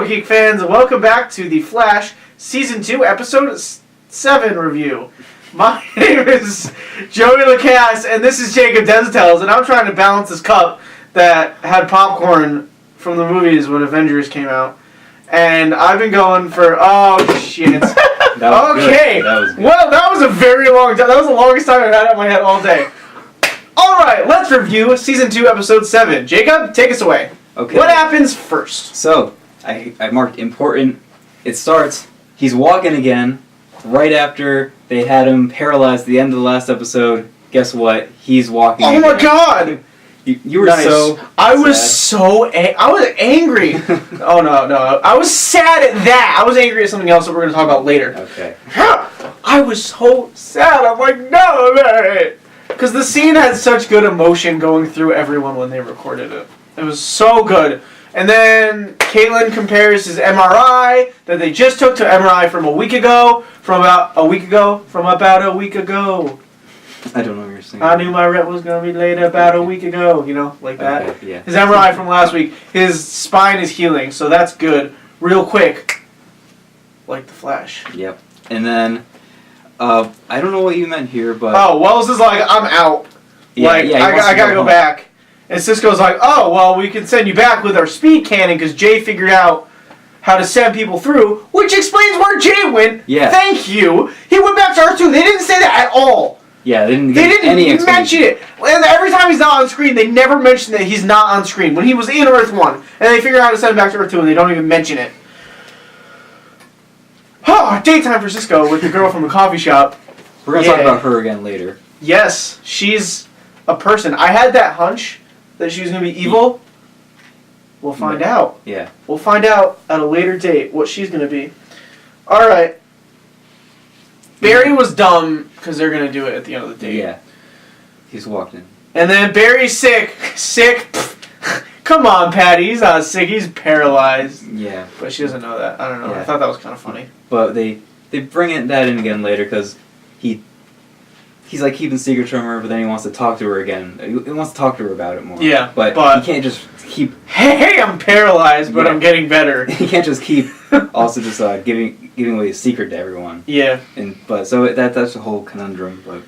Hello, Geek fans, and welcome back to The Flash Season 2, Episode 7 review. My name is Joey Lacasse, and this is Jacob Desitels, and I'm trying to balance this cup that had popcorn from the movies when Avengers came out. And I've been going for, oh shit. Okay, well, that was a very long time. That was the longest time I've had it in my head all day. Alright, let's review Season 2, Episode 7. Jacob, take us away. Okay. What happens first? So, I marked important. It starts, he's walking again, right after they had him paralyzed at the end of the last episode. Guess what? He's walking again. Oh my god! You were nice. so I was sad. I was angry. Oh no. I was sad at that. I was angry at something else that we're going to talk about later. Okay. I was so sad. I'm like, no. Because the scene had such good emotion going through everyone when they recorded it. It was so good. And then Caitlin compares his MRI that they just took to MRI from about a week ago. I don't know what you're saying. I knew my rep was going to be late about a week ago. You know, like that. Okay, yeah. His MRI from last week. His spine is healing, so that's good. Real quick. Like the Flash. Yep. And then, I don't know what you meant here, but... Oh, Wells is like, I'm out. I gotta go back. And Cisco's like, oh, well, we can send you back with our speed cannon because Jay figured out how to send people through, which explains where Jay went. Yeah. Thank you. He went back to Earth 2. They didn't say that at all. Yeah, they didn't mention it. And every time he's not on screen, they never mention that he's not on screen. When he was in Earth 1, and they figure out how to send him back to Earth 2, and they don't even mention it. Oh, daytime for Cisco with the girl from the coffee shop. We're going to talk about her again later. Yes, she's a person. I had that hunch that she was going to be evil. We'll find out. Yeah. We'll find out at a later date what she's going to be. Alright. Barry was dumb because they're going to do it at the end of the date. Yeah. He's walked in. And then Barry's sick. Sick. Come on, Patty. He's not sick. He's paralyzed. Yeah. But she doesn't know that. I don't know. Yeah. I thought that was kind of funny. But they bring that in again later because he's like keeping secrets from her, but then he wants to talk to her again. He wants to talk to her about it more. Yeah, but he can't just keep... Hey, I'm paralyzed, but I'm getting better. He can't just keep also just giving away his secret to everyone. Yeah. So that's a whole conundrum, but...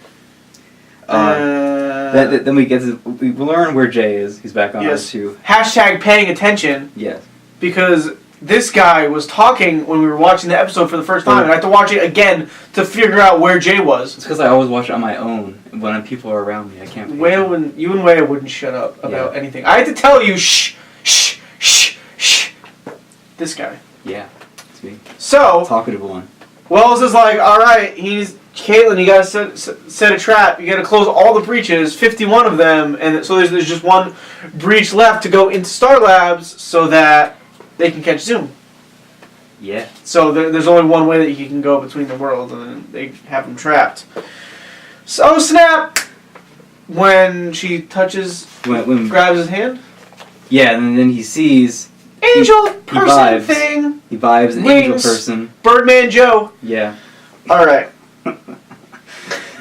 then we learn where Jay is. He's back on Earth 2. Hashtag paying attention. Yes. Because this guy was talking when we were watching the episode for the first time, and I had to watch it again to figure out where Jay was. It's because I always watch it on my own. When people are around me, I can't... You and Waya wouldn't shut up about anything. I had to tell you, shh. This guy. Yeah, it's me. So... Talkative one. Wells is like, alright, Caitlin, you gotta set a trap. You gotta close all the breaches, 51 of them, and so there's just one breach left to go into Star Labs so that they can catch Zoom. Yeah. So there's only one way that he can go between the worlds, and then they have him trapped. So snap! When she touches, grabs his hand. Yeah, and then he sees... Angel person thing! He vibes an angel person. Birdman Joe. Yeah. Alright.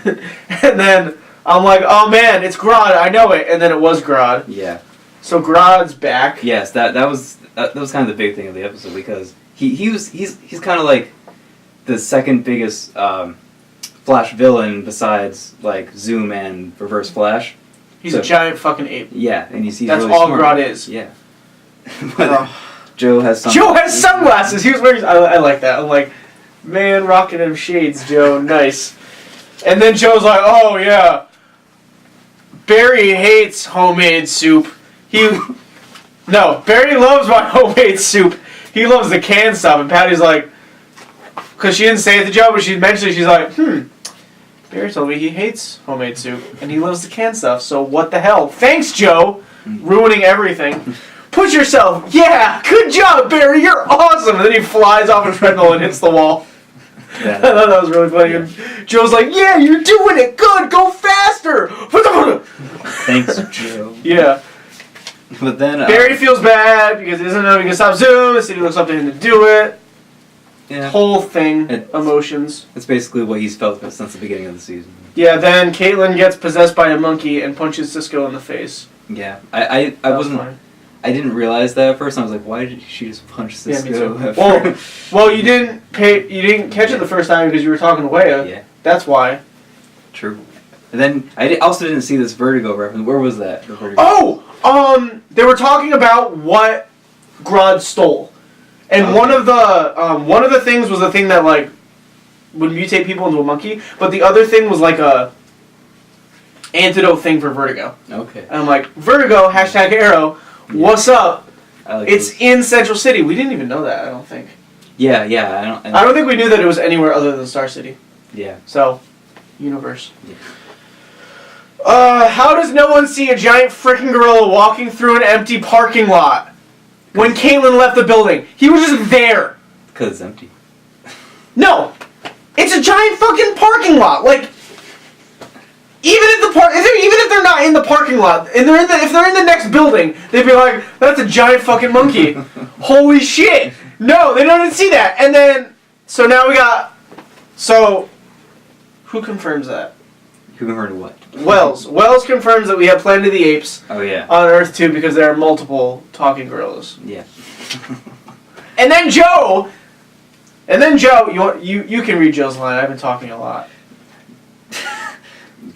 And then I'm like, oh man, it's Grodd, I know it. And then it was Grodd. Yeah. So Grodd's back. Yes, that was kind of the big thing of the episode because he's kind of like the second biggest Flash villain besides like Zoom and Reverse Flash. He's a giant fucking ape. Yeah, and he's that's really all smart. Grodd is. Yeah. But Joe has sunglasses. Joe has sunglasses. He was wearing. I like that. I'm like, man, rocking them shades, Joe. Nice. And then Joe's like, oh yeah, Barry hates homemade soup. No, Barry loves my homemade soup. He loves the canned stuff. And Patty's like, because she didn't say it to Joe, but she mentioned it. She's like, Barry told me he hates homemade soup and he loves the canned stuff. So what the hell? Thanks, Joe, ruining everything. Push yourself. Yeah, good job, Barry. You're awesome. And then he flies off a treadmill and hits the wall. Yeah. I thought that was really funny. Yeah. And Joe's like, yeah, you're doing it. Good. Go faster. Thanks, Joe. Yeah. But then... Barry feels bad because he doesn't know he can stop Zoom. The city looks up to him to do it. Yeah. Whole thing. Emotions. It's basically what he's felt since the beginning of the season. Yeah, then Caitlin gets possessed by a monkey and punches Cisco in the face. Yeah. I wasn't... Fine. I didn't realize that at first. I was like, why did she just punch Yeah, me Cisco? too. Well, you didn't catch it the first time because you were talking to Leia. Yeah. That's why. True. And then I also didn't see this Vertigo reference. Where was that? The Vertigo? Oh, they were talking about what Grodd stole, and Okay. one of the things was the thing that like would mutate people into a monkey, but the other thing was like a antidote thing for Vertigo. Okay. And I'm like, Vertigo #Arrow. What's up? I like It's those. in Central City. We didn't even know that. I don't think. Yeah. I don't think we knew that it was anywhere other than Star City. Yeah. So, universe. Yeah. How does no one see a giant freaking gorilla walking through an empty parking lot when Caitlin left the building? He was just there. Because it's empty. No, it's a giant fucking parking lot. Like, even if they're not in the parking lot, and if they're in the next building, they'd be like, "That's a giant fucking monkey." Holy shit! No, they don't even see that. And then, so now we got. So, who confirms that? Who heard what? Wells. Wells confirms that we have Planet of the Apes Oh yeah. on Earth too because there are multiple talking gorillas. Yeah. And then Joe, you can read Joe's line. I've been talking a lot.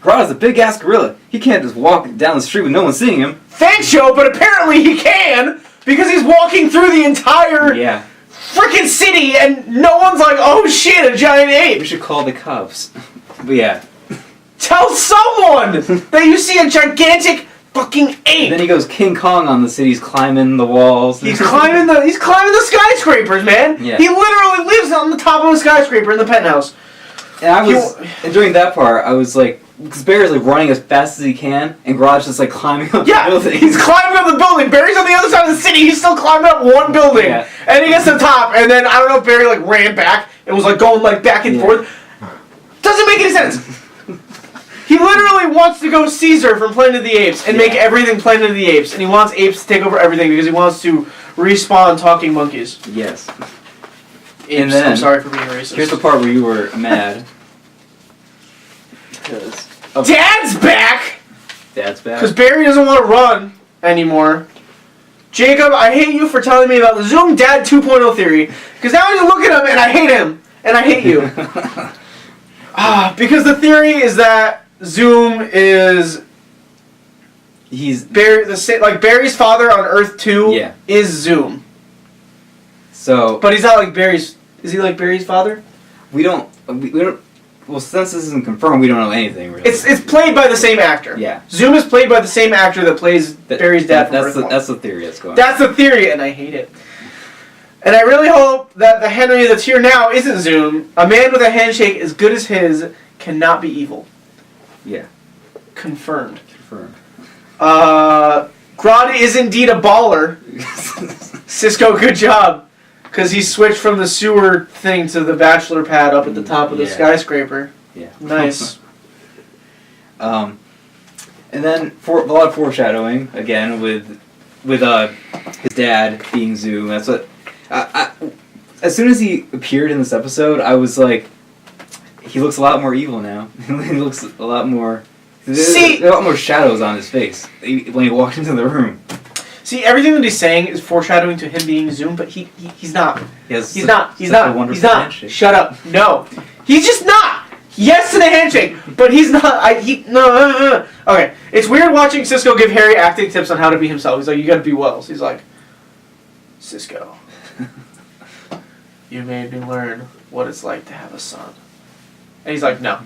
Grodd is a big ass gorilla. He can't just walk down the street with no one seeing him. Thanks, Joe, but apparently he can because he's walking through the entire Yeah. freaking city and no one's like, "Oh shit, a giant We ape." should call the cops. But yeah. Tell someone that you see a gigantic fucking ape. Then he goes King Kong on the city. He's climbing the walls. He's climbing the skyscrapers, man. Yeah. He literally lives on the top of a skyscraper in the penthouse. And and during that part, I was like, because Barry's like running as fast as he can, and Grodd's just like climbing up Yeah, the building. he's climbing up the building. Barry's on the other side of the city. He's still climbing up one building, Yeah. and he gets to the top. And then I don't know if Barry like ran back and was like going like back and Yeah. forth. Doesn't make any sense. He literally wants to go Caesar from Planet of the Apes and make everything Planet of the Apes, and he wants apes to take over everything because he wants to respawn talking monkeys. Yes. Apes, And then I'm sorry for being racist. Here's the part where you were mad. Because Dad's back Dad's back. because Barry doesn't want to run anymore. Jacob, I hate you for telling me about the Zoom Dad 2.0 theory because now I just look at him and I hate him and I hate you. Because the theory is that Zoom is He's Barry's father on Earth 2 Yeah. is Zoom. So But he's not like Barry's. Is he like Barry's father? we don't. Well, since this isn't confirmed, we don't know anything really. It's played by the same actor. Yeah. Zoom is played by the same actor that plays Barry's dad from Earth 1. That's the theory that's going. That's the theory, and I hate it. And I really hope that the Henry that's here now isn't Zoom. A man with a handshake as good as his cannot be evil. Yeah. Confirmed. Confirmed. Grodd is indeed a baller. Cisco, good job. Because he switched from the sewer thing to the bachelor pad up at the top of the skyscraper. Yeah. Nice. And then a lot of foreshadowing again with his dad being Zoom. That's what. As soon as he appeared in this episode, I was like, he looks a lot more evil now. He looks a lot more. See, there are a lot more shadows on his face when he walked into the room. See, everything that he's saying is foreshadowing to him being Zoom, but he's not. He's not. He's not. Handshake. Shut up. No. He's just not. Yes to the handshake, but he's not. No. Okay, it's weird watching Cisco give Harry acting tips on how to be himself. He's like, you gotta be Wells. He's like, Cisco, you made me learn what it's like to have a son. And he's like, no.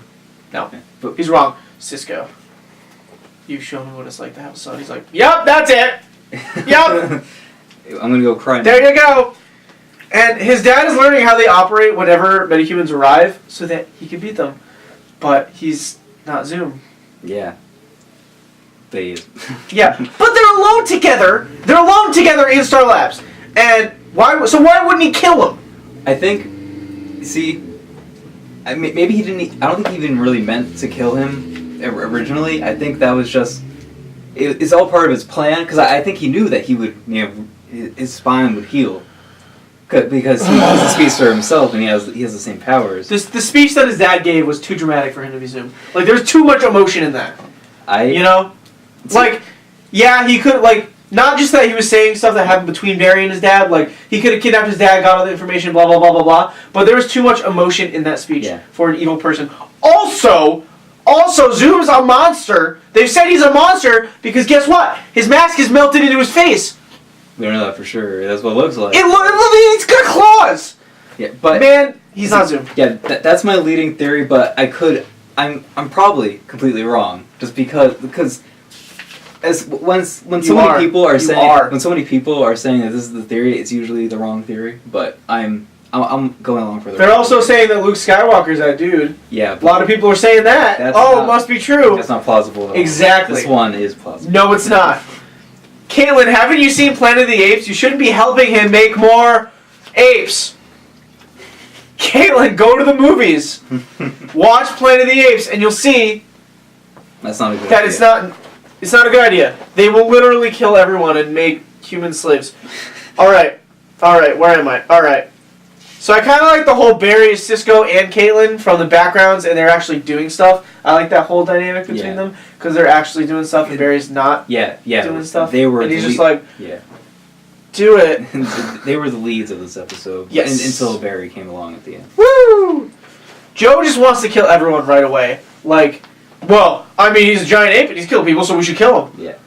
But he's wrong. Cisco, you show me what it's like to have a son. He's like, yep, that's it. Yep. I'm gonna go cry now. There you go. And his dad is learning how they operate whenever metahumans arrive so that he can beat them. But he's not Zoom. Yeah. But he is. Yeah. But they're alone together. They're alone together in Star Labs. And why wouldn't he kill him? I think, see, maybe he didn't. I don't think he even really meant to kill him originally. I think that was just. It's all part of his plan because I think he knew that he would, his spine would heal. Because he has a speedster himself and he has the same powers. The speech that his dad gave was too dramatic for him to be Zoom. Like, there's too much emotion in that. Like, yeah, he could, Not just that he was saying stuff that happened between Barry and his dad, like he could have kidnapped his dad, got all the information, blah blah blah blah blah. But there was too much emotion in that speech for an evil person. Also, Zoom's a monster. They've said he's a monster because guess what? His mask is melted into his face. We don't know that for sure. That's what it looks like. It's got claws. Yeah, but man, he's not Zoom. Yeah, that's my leading theory. But I'm probably completely wrong, just because when so many people are saying that this is the theory, it's usually the wrong theory. But I'm going along for the. They're also saying that Luke Skywalker's that dude. Yeah, a lot of people are saying that. It must be true. That's not plausible at all. Exactly. This one is plausible. No, it's not. Caitlin, haven't you seen Planet of the Apes? You shouldn't be helping him make more apes. Caitlin, go to the movies. Watch Planet of the Apes, and you'll see that's not a good that idea. It's not a good idea. They will literally kill everyone and make human slaves. All right, where am I? All right. So I kind of like the whole Barry, Cisco, and Caitlin from the backgrounds, and they're actually doing stuff. I like that whole dynamic between them because they're actually doing stuff, and Barry's not doing stuff. They were and he's just like, do it. They were the leads of this episode. Yes. Until Barry came along at the end. Woo! Joe just wants to kill everyone right away. Like, well, I mean, he's a giant ape and he's killed people, so we should kill him. Yeah.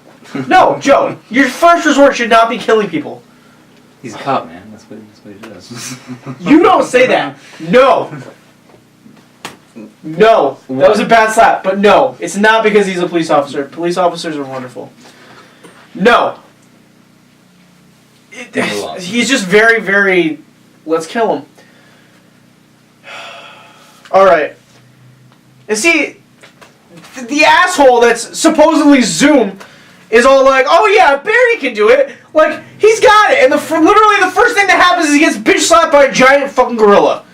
No, Joe, your first resort should not be killing people. He's a cop, man. That's what he does. You don't say that. No. No. That was a bad slap, but no. It's not because he's a police officer. Police officers are wonderful. No. He's just very, very... Let's kill him. Alright. And see, the asshole that's supposedly Zoom is all like, oh yeah, Barry can do it. Like, he's got it. And literally the first thing that happens is he gets bitch slapped by a giant fucking gorilla.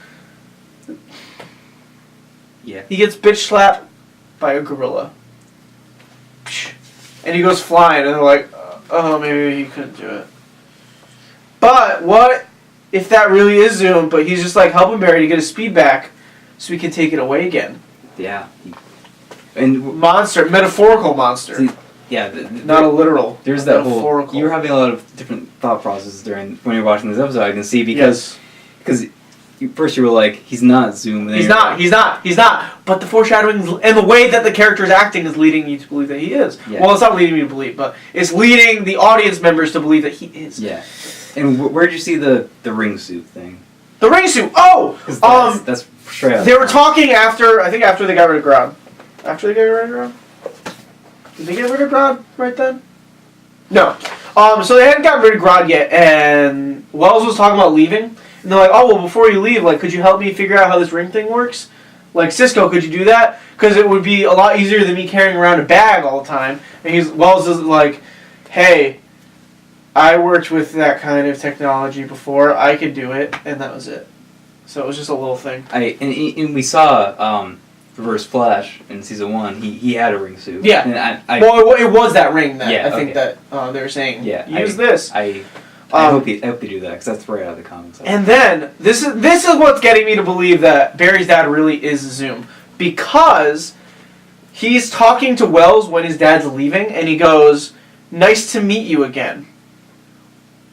Yeah. He gets bitch slapped by a gorilla. And he goes flying, and they're like, oh, maybe he couldn't do it. But what if that really is Zoom, but he's just like helping Barry to get his speed back so he can take it away again? Yeah. And monster, metaphorical monster. See, yeah, not a literal. There's that whole. You were having a lot of different thought processes when you were watching this episode. I can see because first you were like, he's not Zoom. He's not. But the foreshadowing and the way that the character is acting is leading you to believe that he is. Yeah. Well, it's not leading me to believe, but it's leading the audience members to believe that he is. Yeah. And where'd you see the ring suit thing? The ring suit. Oh, that's straight out. They were talking after they got rid of Grodd. After they got rid of Grodd. Did they get rid of Grodd right then? No. So they hadn't gotten rid of Grodd yet, and Wells was talking about leaving. And they're like, oh, well, before you leave, like, could you help me figure out how this ring thing works? Like, Cisco, could you do that? Because it would be a lot easier than me carrying around a bag all the time. And Wells is like, hey, I worked with that kind of technology before. I could do it. And that was it. So it was just a little thing. And we saw Reverse Flash in season 1. He had a ring suit. Yeah. And well, it was that ring that I think that they were saying. Yeah. Use this. I hope they do that because that's right out of the comics. And then this is what's getting me to believe that Barry's dad really is Zoom, because he's talking to Wells when his dad's leaving, and he goes, "Nice to meet you again."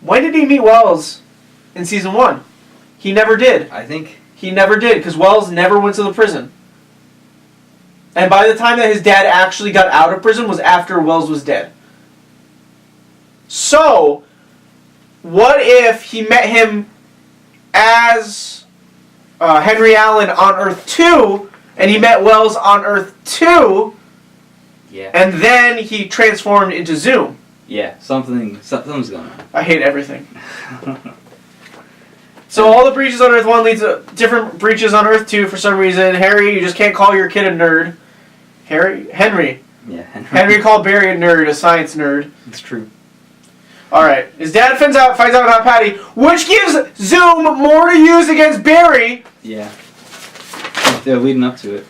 When did he meet Wells in season 1? He never did. I think he never did because Wells never went to the prison. And by the time that his dad actually got out of prison was after Wells was dead. So, what if he met him as Henry Allen on Earth 2, and he met Wells on Earth 2, and then he transformed into Zoom? Yeah, something's going on. I hate everything. So all the breaches on Earth 1 leads to different breaches on Earth 2 for some reason. Harry, you just can't call your kid a nerd. Henry. Yeah, Henry called Barry a nerd, a science nerd. It's true. Alright, his dad finds out about Patty, which gives Zoom more to use against Barry. Yeah. They're leading up to it.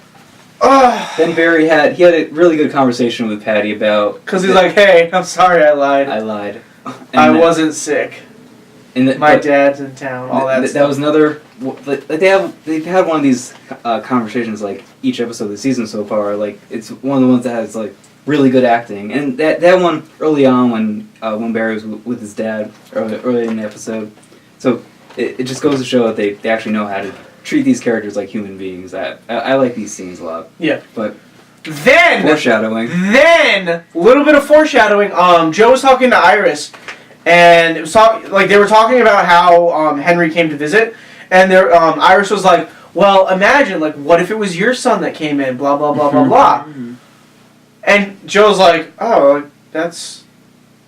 Then Barry had a really good conversation with Patty about... Because he's like, hey, I'm sorry I lied. I lied. I wasn't sick. My dad's in town, all that stuff. That was another... They've had one of these conversations like each episode of the season so far. Like, it's one of the ones that has like really good acting. And that one early on when Barry was with his dad early in the episode. So it just goes to show that they actually know how to treat these characters like human beings. I like these scenes a lot. Yeah. But then foreshadowing. Then a little bit of foreshadowing. Joe was talking to Iris, and it was they were talking about how Henry came to visit, and Iris was like, "Well, imagine what if it was your son that came in? Blah blah blah blah blah." And Joe's like, "Oh, that's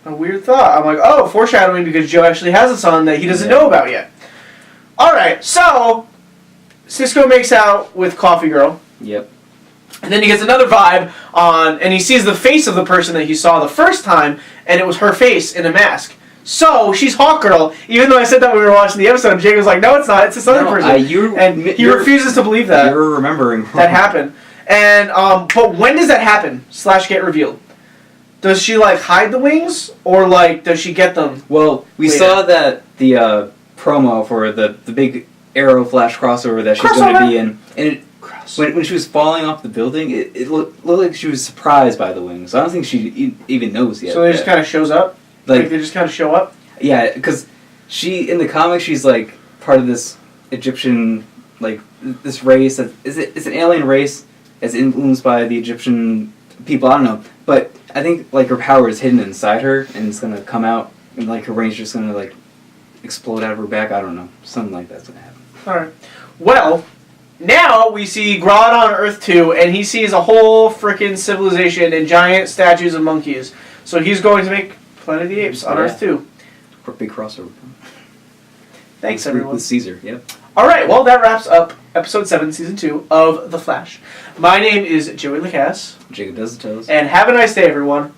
a weird thought." I'm like, "Oh, foreshadowing because Joe actually has a son that he doesn't know about yet." All right, so Cisco makes out with Coffee Girl. Yep. And then he gets another vibe and he sees the face of the person that he saw the first time, and it was her face in a mask. So she's Hawk Girl, even though I said that when we were watching the episode. Jake was like, "No, it's not. It's this other person." And he refuses to believe that. You're remembering that happened. And but when does that happen? / get revealed. Does she hide the wings, or does she get them? Well, we saw that the promo for the big Arrow Flash crossover that she's going to be in, and it. When she was falling off the building, it looked like she was surprised by the wings. I don't think she even knows yet. So it just kind of shows up? They just kind of show up? Yeah, because in the comics, she's part of this Egyptian, this race. It's an alien race that's influenced by the Egyptian people. I don't know. But I think her power is hidden inside her, and it's going to come out, and her brain's just going to explode out of her back. I don't know. Something like that's going to happen. Alright. Well, now we see Grodd on Earth 2, and he sees a whole frickin' civilization and giant statues of monkeys. So he's going to make Planet of the Apes on Earth 2. Big crossover. Thanks, everyone. With Caesar, yep. Alright, well, that wraps up Episode 7, Season 2 of The Flash. My name is Joey Lacasse. Jacob Desitoes. And have a nice day, everyone.